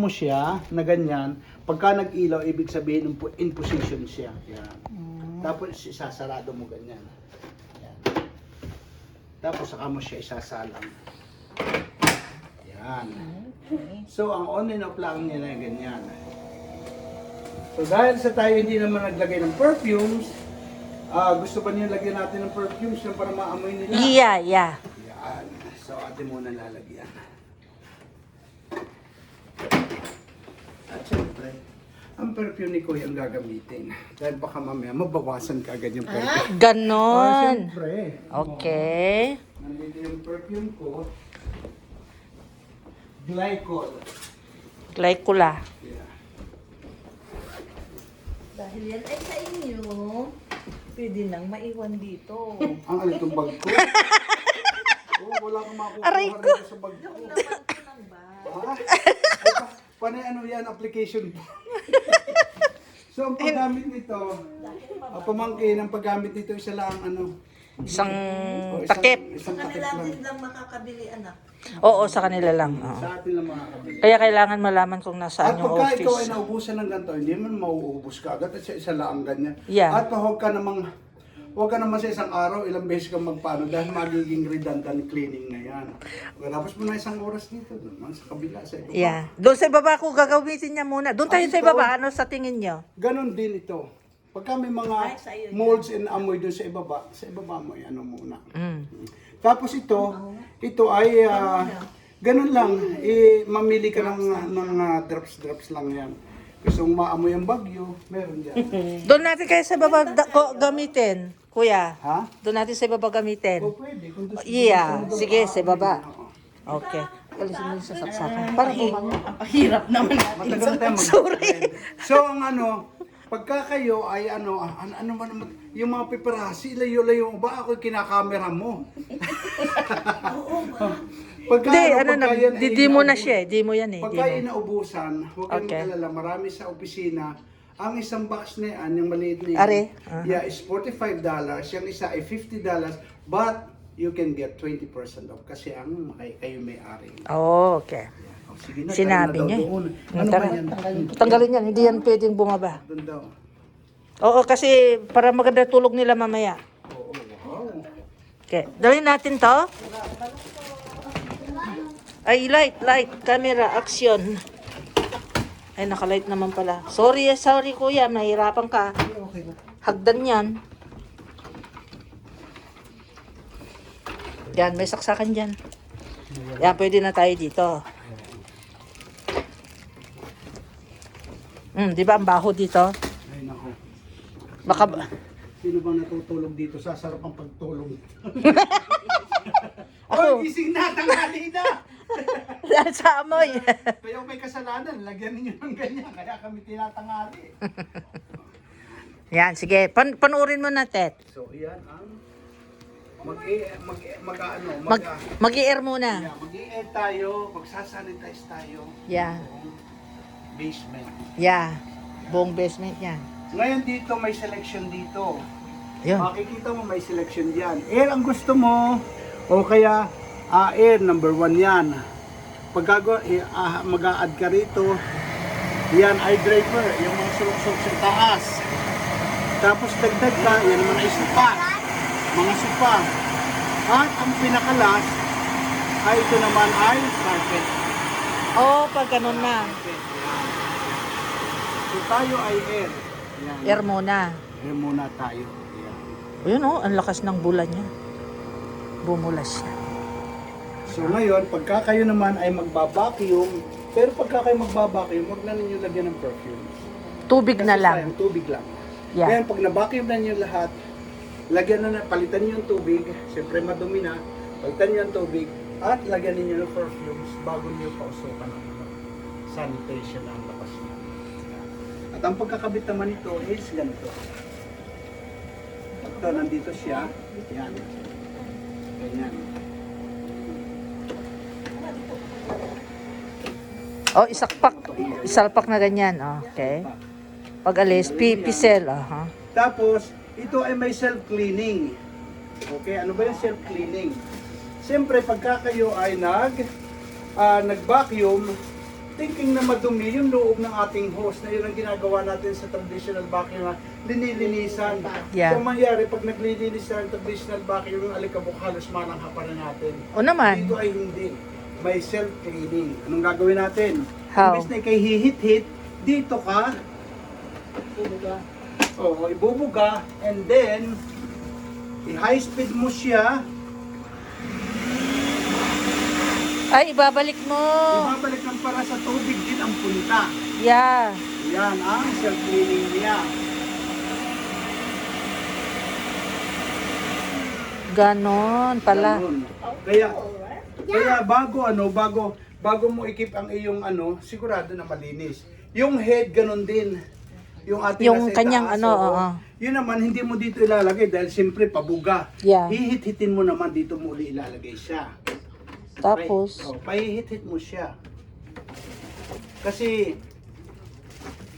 mo siya na ganyan, pagka nag-ilaw, ibig sabihin in position siya. Yan. Tapos isasarado mo ganyan. Yan. Tapos saka mo siya isasalang. Yan. So ang on and off lang nila ganyan. So dahil sa tayo hindi naman naglagay ng perfumes, gusto ba niyo lagyan natin ng perfumes na para maamoy nila? Yeah. Yan. So ate muna lalagyan. At syempre, ang perfume ni Kuya ang gagamitin. Dahil baka mamaya mabawasan ka agad yung perfume. Ganon. Syempre. Okay. Nandito yung perfume ko. Glycol. Glycola. Yeah. Dahil yan ay sa inyo, pwede nang maiwan dito. Ang alitong bag ko. Wala kang makukuha Aray rin ko. sa bag ko. Yung laman ko ng bag. Panay ano yan, application po. So ang paggamit nito, pamangkin, ang paggamit nito isa lang ano. Isang o, takip. Isang Sa takip kanila lang. din lang makakabili, anak. Oo, sa kanila lang. Oo. Sa atin lang makakabili. Kaya kailangan malaman kung At nasaan yung pagka ikaw ay office. naubusan ng ganito, hindi man mauubos ka agad at sa isa lang ganyan. Yeah. At huwag ka naman sa isang araw, ilang beses kang magpano dahil magiging redundant cleaning na yan. Tapos mo na isang oras dito, doon sa kabila, sa ibaba. Yeah. Doon sa ibaba ko gagamitin niya muna. Doon tayo sa ibaba. Ano sa tingin nyo? Ganon din ito. Pagka may mga Ay, sa iyo yan. molds and amoy doon sa ibaba mo, ano muna. Mm. Tapos ito ay ganun lang, mamili ka ng drops lang yan. Gusto mong maamoy ang bagyo, meron dyan. Doon natin kayo sa ibaba gamitin, kuya. Ha? Doon natin sa ibaba gamitin. O pwede, kung gusto Yeah, mo. sige, sa ibaba. Okay. Alisin mo yung sa saksakan. Parang Hirap naman. Matagal tayo Sorry. So ang pagka kayo ay ano ba naman, yung mga paparazzi, layo-layo ba ako kinakamera mo? Pagka, Hindi, ano na, yan ay di mo na inaubos- siya eh. Di mo yan eh. Di Pagka mo. inaubusan, huwag kayong Okay. mag-alala, marami sa opisina. Ang isang box na yan, yung maliit na yan, Are? yeah, is $45. Yung isa ay $50, but you can get 20% off kasi ang kayo may-ari. Oh, okay. Yeah. Sige na, Sinabi tara na niya daw eh. doon. Ano ba Tara. yan? Tanggalin yan. Hindi yan pwedeng bumaba. Doon daw. Oo, kasi para maganda tulog nila mamaya. Oo, wow. Okay. Dalhin natin to. Ay, light, camera, action. Ay, nakalight naman pala. Sorry kuya, mahirapan ka. Okay. Hagdan yan. Yan, may saksakan dyan. Yan, pwede na tayo dito. Di ba ang baho dito? Ay, nako. Baka, Sino bang natutulog dito? Sasarap ang pagtulog. Ako. Oy, gising na, tanghali na! sa amoy. Kaya may kasalanan, lagyan ninyo ng ganyan. Kaya kami tinatangali. Yan, sige. Panuorin mo na, Tet. So, yan ang Mag-i-air muna. mag-i-air tayo, magsasanitize tayo. Yeah. Buong basement. Yeah. Buong basement yan. Ngayon dito, may selection dito. Yun. Makikita mo may selection diyan. Air ang gusto mo o kaya air number 1 yan. Pag mag-a-add ka rito, yan eye draper, yung mga sulok-sulok sa taas. Tapos dagdag ka, yan naman ay supa. Mga supa. At ang pinakalas ay ito naman ay carpet. Oh, pag ganun na. So tayo ay air. Yan. Air muna. Air muna tayo. Yan. Ayun oh, ang lakas ng bulan niya. Bumulas siya. So ngayon, pagka kayo naman ay magbabacuum, pero pagka kayo magbabacuum, huwag na ninyo lagyan ng perfume. Tubig na lang. Sayang, tubig lang. Yeah. Ngayon, pag nabacuum na nyo lahat, palitan nyo yung tubig, siyempre madumi na, palitan nyo yung tubig, at lagyan ninyo ng perfumes bago nyo pausukan ng sanitation ang labas nyo. At ang pagkakabit naman ito is ganito. Ito, nandito siya. Yan. Ganyan. Oh, isalpak na ganyan. Okay. Pag alis, pisel. Tapos, ito ay may self-cleaning. Okay, ano ba yung self-cleaning? Siyempre, pagka kayo ay nag-vacuum, thinking na madumi yung loob ng ating hose na yun ang ginagawa natin sa traditional vacuum na linilinisan. Yeah. So mangyari, pag naglilinis na ng traditional vacuum, yung alikabok halos manangha pa rin natin. O naman. Dito ay hindi. May self-cleaning. Anong gagawin natin? How? Imbes na ikay hihit-hit, dito ka, ibubuga, and then, i-high speed mo siya, Ay, ibabalik mo. ibabalik lang para sa tubig din ang punta. Yeah. Yan ang self-cleaning niya. Ganon pala. Ganun. Kaya bago mo ikip ang iyong sigurado na malinis. Yung head ganun din. Yung ating Yung nasa kanyang itaas, oo. Yun naman hindi mo dito ilalagay dahil siyempre pabuga. Yeah. Hihit-hitin mo naman dito mo uli ilalagay siya. Tapos, Pahihit-hit mo siya. Kasi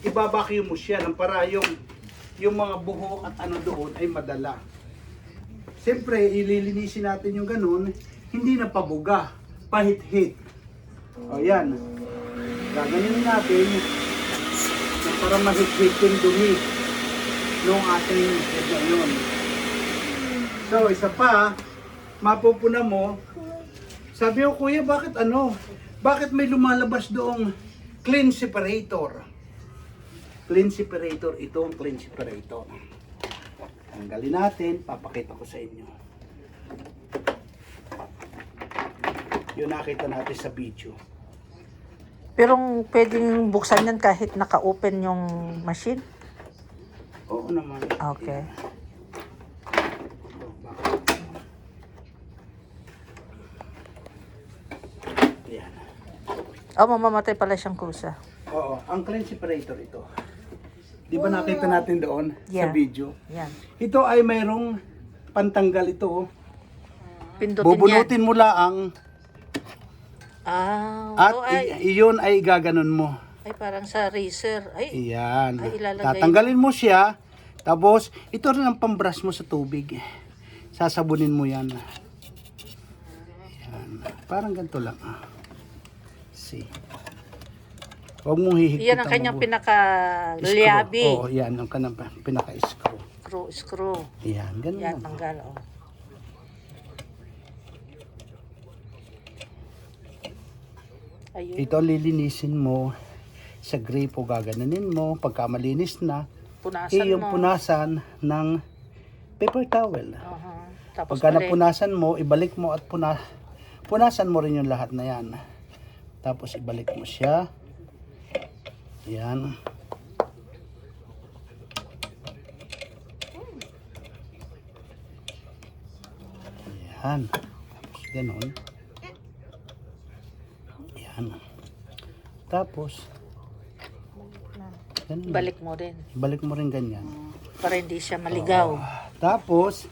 ibabacuum mo siya ng para yung mga buhok at doon ay madala. Siyempre, ililinisin natin yung ganun, hindi na pabuga, pahit-hit. O yan. Gaganin natin na para mahit-hit yung dumi ng ating head na yun. So, isa pa, mapupuna mo, sabi ko, kuya, bakit may lumalabas doong clean separator? Clean separator, ito ang clean separator. Tanggalin natin, papakita ko sa inyo. Yun nakita natin sa video. pero pwedeng buksan yan kahit naka-open yung machine? Oo naman. Okay. Yan. Oh, mamamatay pala siyang kusa. Oo, ang clean separator ito. Di ba nakita natin doon sa Yeah. video? Yan. Ito ay mayroong pantanggal ito. Pindutin yan. Bubunutin mo lang at iyon ay gaganon mo. Ay, parang sa racer. Ay, Iyan. Ay, ilalagay. Tatanggalin mo siya. Tapos, ito rin ang pambrush mo sa tubig. Sasabunin mo yan. Yan. Parang ganito lang. See. Huwag mong hihigpitan. yan ang kanyang pinaka-liabi. Oo, yan ang kanyang pinaka-screw. Screw. Yan, ganun Yan, lang. tanggal. Oh. Ayun. Ito lilinisin mo sa gripo, gaganunin mo. Pagka malinis na, Punasan yung mo. punasan ng paper towel. Tapos Pagka balik. napunasan mo, ibalik mo at punasan mo rin yung lahat na yan. Tapos ibalik mo siya. Yan. Yan. Tapos ganun. Yan. Tapos ganun. Balik mo rin. Ibalik mo rin ganyan. Para hindi siya maligaw. Tapos,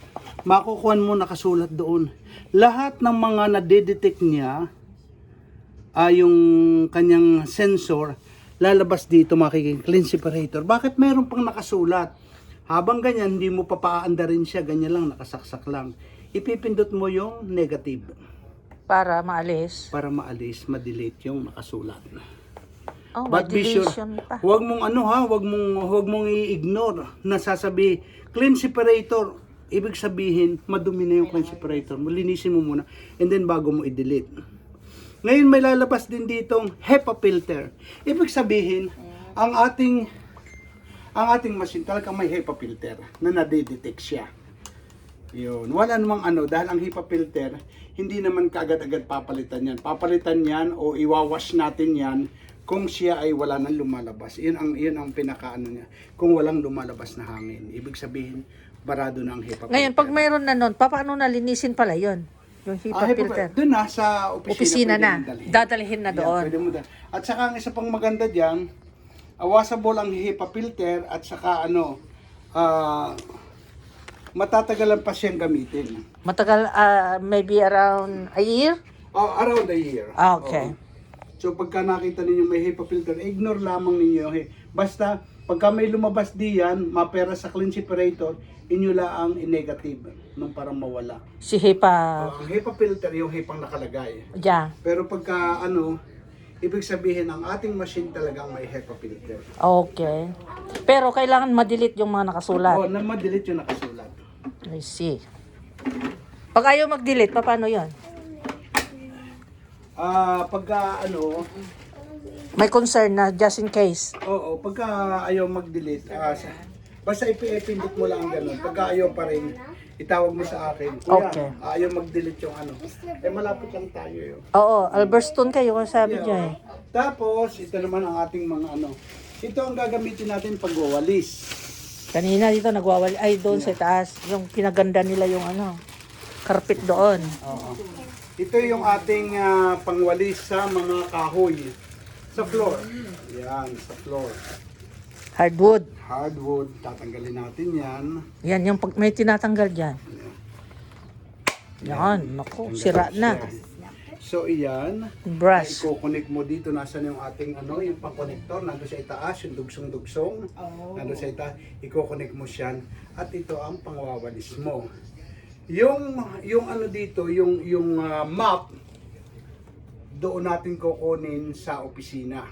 makukuha mo nakasulat doon. Lahat ng mga nadedetect niya, yung kanyang sensor, lalabas dito makikita clean separator. Bakit mayroon pang nakasulat? Habang ganyan, hindi mo papaandarin siya, ganyan lang, nakasaksak lang. Ipipindot mo yung negative Para maalis. para maalis, ma-delete yung nakasulat. Oh, may But be sure, deletion pa. huwag mong huwag mong i-ignore na sasabi clean separator. Ibig sabihin, madumi na yung clean separator. Linisin mo muna and then bago mo i-delete. Ngayon may lalabas din ditong HEPA filter. Ibig sabihin, ang ating machine talagang may HEPA filter na nade-detect siya. Yun. Wala namang dahil ang HEPA filter, hindi naman kaagad-agad papalitan yan. Papalitan yan o iwawash natin yan kung siya ay wala nang lumalabas. Yun ang niya. Kung walang lumalabas na hangin. Ibig sabihin, barado na ang HEPA filter. Ngayon, pag mayroon na nun, paano nalinisin pala yon? Yung HEPA filter. Doon na sa Opisina pwede na. mong dalhin. Dadalhin na Yeah, doon. pwede mo At saka ang isa pang maganda diyan, washable ang HEPA filter at saka matatagalan pa siyang gamitin. Matagal, maybe around a year? Around a year. Okay. Oo. So pagka nakita ninyo may HEPA filter, ignore lamang ninyo. Basta pagka may lumabas diyan, mapera sa clean separator, inyo lang i-negative nung parang mawala. Si HEPA. Ang HEPA filter yung HEPA ang nakalagay. Yeah. Pero pagka ibig sabihin ang ating machine talagang may HEPA filter. Okay. Pero kailangan ma-delete yung mga nakasulat. O, na ma-delete yung nakasulat. I see. Pag ayaw mag-delete, paano yun? Pagka ano, May concern na just in case. oo, pagka ayaw mag-delete, basta ipindot mo lang ganun. Pagka ayaw pa rin, itawag mo sa akin. Kuya, Okay. ayaw mag-delete yung ano. Malapit lang tayo yun. Oo, Alberston kayo kung sabi niya eh. Tapos, ito naman ang ating mga ano. Ito ang gagamitin natin pag wawalis. Kanina dito nagwawali, ay doon sa taas, yung pinaganda nila yung ano, carpet doon. Oo. Ito yung ating pangwalis sa mga kahoy. Sa floor. Yan, sa floor. Hardwood. Hardwood, tatanggalin natin yan. Yan, yung pag may tinatanggal dyan. Yan, naku, sira na. So, iyan. Brush. I-connect mo dito. Nasaan yung ating ano, yung pang-connector. Nandun sa itaas, yung dugsong-dugsong. Nandun sa itaas. I-connect mo siyan. At ito ang pangwawalis mo. Yung ano dito, yung map, doon natin kukunin sa opisina.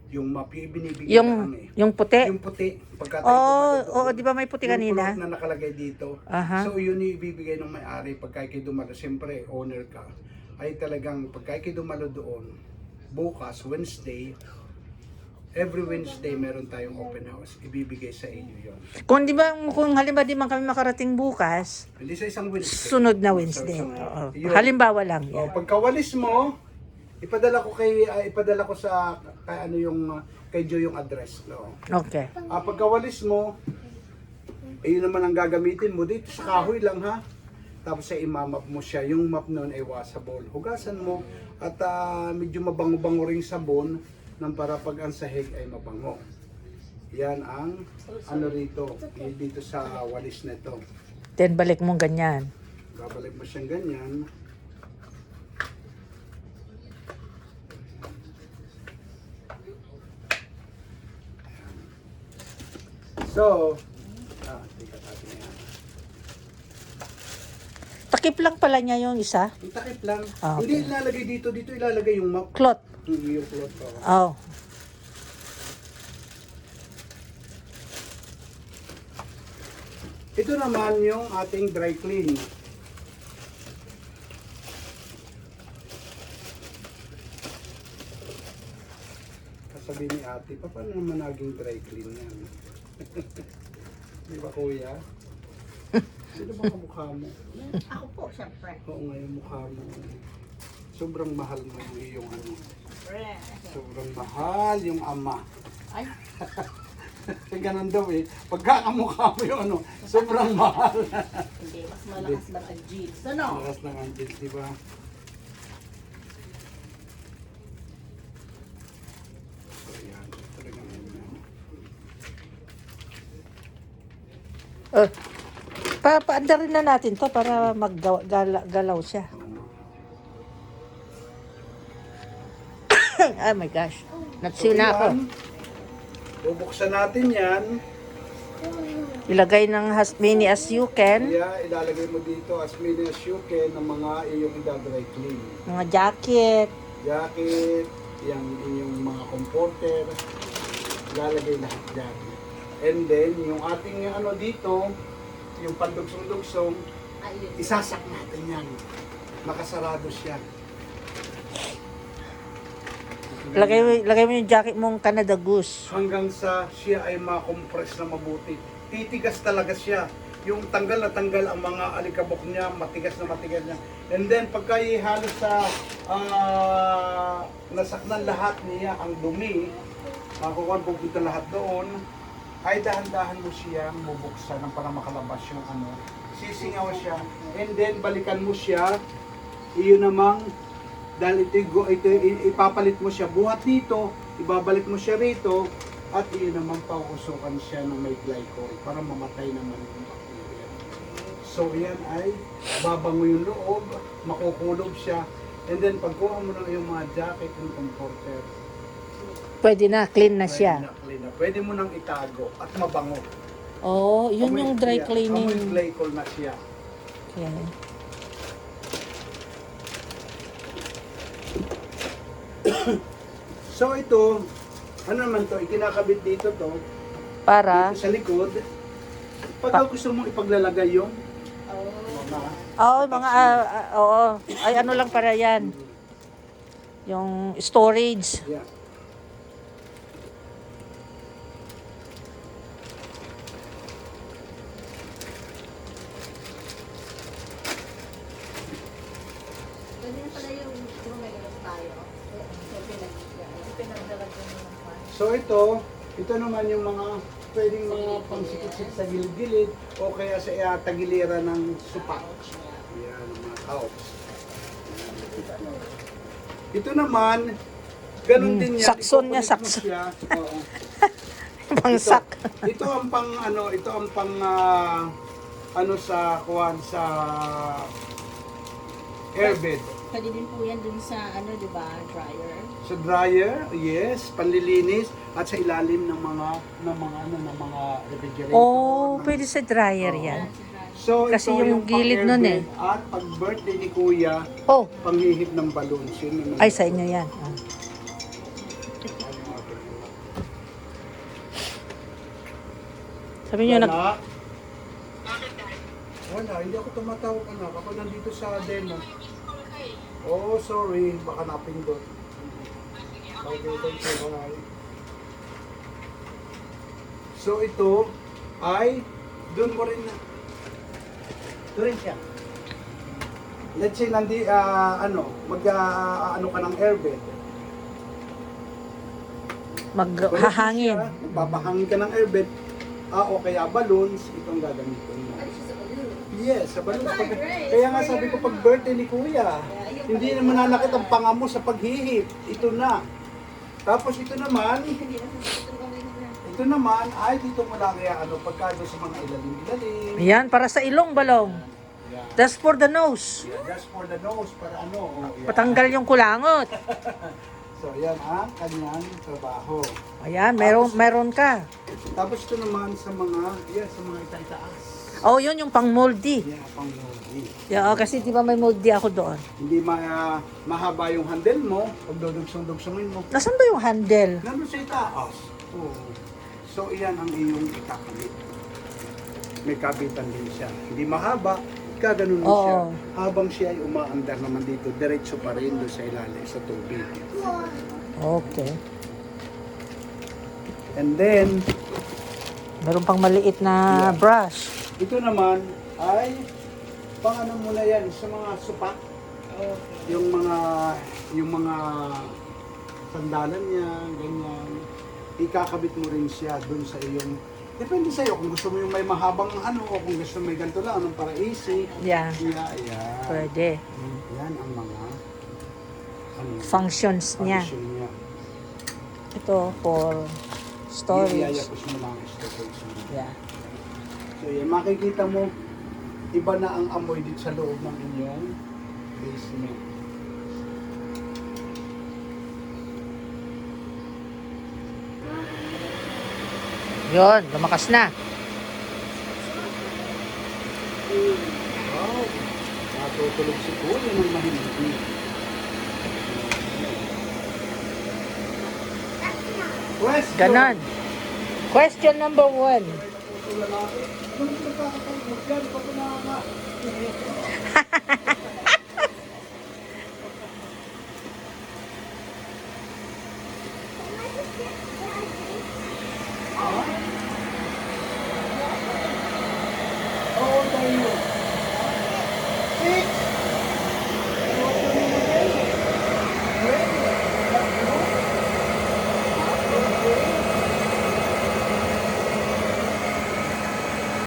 Yung map, yung binibigay Yung puti. Yung puti. Oo, di ba may puti kanina? Yung pulot na nakalagay dito. Aha. So, yun yung ibibigay ng may-ari pagka kayo dumalo. Siyempre, owner ka. Ay talagang pagka kayo dumalo doon, bukas, Wednesday, every Wednesday meron tayong open house. Ibibigay sa inyo yun. Kung halimbawa di man kami makarating bukas, Hindi sa isang Wednesday. sunod na Wednesday. Oo. Halimbawa lang. O, pagkawalis mo, ipadala ko sa kay Joe yung address. No? Okay. Pagkawalis mo, yun naman ang gagamitin mo dito sa kahoy lang ha. Tapos ay imamap mo siya. Yung map nun ay washable. Hugasan mo at medyo mabango-bango ring sabon nang para pag ang sahig ay mabango. Yan ang ano rito, dito sa walis na ito. Then balik mo ganyan. Babalik mo siyang ganyan. So, tika natin yan. Takip lang pala niya yung isa. Yung takip lang. Okay. Hindi ilalagay dito ilalagay yung map. Cloth. Yung cloth ko. Oh. Ito naman yung ating dry clean. Kasabi ni ate, paano naman naging dry clean yan? Di ba kuya? Sino ba kamukha mo? Ako po, syempre. Oo nga yung mukha mo. Sobrang mahal mo yung iyong ano. Sobrang mahal yung ama. Ay, Ganun daw eh. Pagka kamukha mo yung ano, sobrang mahal. hindi. Mas malakas lang ang jeans. Ano? Lakas ng angels, di ba? So yan, talagang ano. Paandarin na natin to para maggalaw siya. Oh my gosh. Nagsina ako. yan, bubuksan natin yan. Ilagay ng as many as you can. Kaya ilalagay mo dito as many as you can ng mga iyong idadry clean. Mga jacket. Jacket, yung inyong mga comforter, ilalagay lahat dyan. And then, yung ating ano dito, yung pandugsong-dugsong, Ayun. isasak natin yan. Nakasarado siya. Lagay mo yung jacket mong Canada Goose. Hanggang sa siya ay makompress na mabuti. Titigas talaga siya. Yung tanggal na tanggal ang mga alikabok niya, matigas na matigas niya. And then pagka ihalos sa nasaknan lahat niya ang dumi, makukuha pupunta lahat doon, ay dahan-dahan mo siya bubuksan para makalabas yung ano. Sisingaw siya. And then balikan mo siya. Iyon namang dahil ito ipapalit mo siya buhat dito, ibabalik mo siya rito, at iyon naman pauusukan siya ng may glycol para mamatay naman yung bacteria. So yan ay babango yung loob, makukulob siya, and then pagkuha mo na yung mga jacket and comforter, Pwede na, clean na siya. pwede mo nang itago at mabango. Oh, yun yung dry Amoy cleaning. glycol na siya. Okay. So ito, ano naman to, ikinakabit dito to, Para? dito sa likod. Pag gusto mong ipaglalagay yung mga Oo, mga, oo. Ay, ano lang para yan. Yung storage. yeah. Ganyan pala yung gumagamit tayo. So, pinagdala ko naman pa. So ito naman yung mga pwedeng mga pangsikip-sikip sa gilid-gilid o kaya sa tagiliran ng supa. Yan, mga couch. Ito naman, ganun din yan. Sakson niya, Ikukulit mo sakson. siya. Oo. Pangsak. Ito ang pang ito ang pang ano sa kuwan sa airbed. Pwede din po yan dun sa, ano, di ba, dryer. Sa dryer, yes, panlilinis at sa ilalim ng mga refrigerator. Oh, pwede sa dryer Oo. yan. So, Kasi ito yung gilid nun eh. pang-airbed at pag birthday ni Kuya, Oh, panghihip ng balloons. Yun yung ay sa inyo yan. Ah. Sabi niyo, Wala. Wala, hindi ako tumatawag anak. Ako nandito sa demo. Oh, sorry. Baka napindot. Okay, thank you. Bye. So ito ay doon mo rin doon rin siya. Let's say ano ka ng airbed. maghahangin. Papahangin ka ng airbed. O kaya balloons, itong gagamitin mo. Yes, sa balloons. Kaya nga sabi ko pag birthday ni Kuya, hindi na mananakit ang panga mo sa paghihip. Ito na. Tapos ito naman ay dito mo lang kaya pagkado sa mga ilalim-ilalim. Yan, para sa ilong balong. Yeah. That's for the nose. Yeah, just for the nose, para yeah. Patanggal yung kulangot. So, yan ang kanyang trabaho. Ayan, meron ka. Tapos ito naman sa mga itaas. Oh, yun yung pang moldy. Yeah, pang moldy. Yeah, kasi di ba may moldy ako doon? Hindi mahaba yung handle mo, pag dudugsong-dugsongin mo. Nasaan ba yung handle? Nandun sa itaas. Oo. So, iyan ang iyong ikakabit. May kabitan din siya. Hindi mahaba, kaganon mo Oo. siya. Habang siya ay umaandar naman dito, diretso pa rin doon sa ilalim, sa tubig. Okay. And then, Meron pang maliit na brush. ito naman ay pang mo na yan sa mga supa. Yung mga sandalan niya, ganyan. Ikakabit mo rin siya doon sa iyong, depende sa iyo kung gusto mo yung may mahabang o kung gusto mo may ganito lang, para easy. Yeah, Yeah. pwede. Yan ang mga Functions niya. function niya. Ito for storage. Iyayapos mo lang ang storage niya. Yeah. So yan, makikita mo, iba na ang amoy dito sa loob ng inyong basement. Yun, lumakas na. Wow! Natutulog si Kuya ng mahindi. Question! Ganon. Question number 1. Tutulog natin. Anong nagkakatulog yan? Pag na Ah,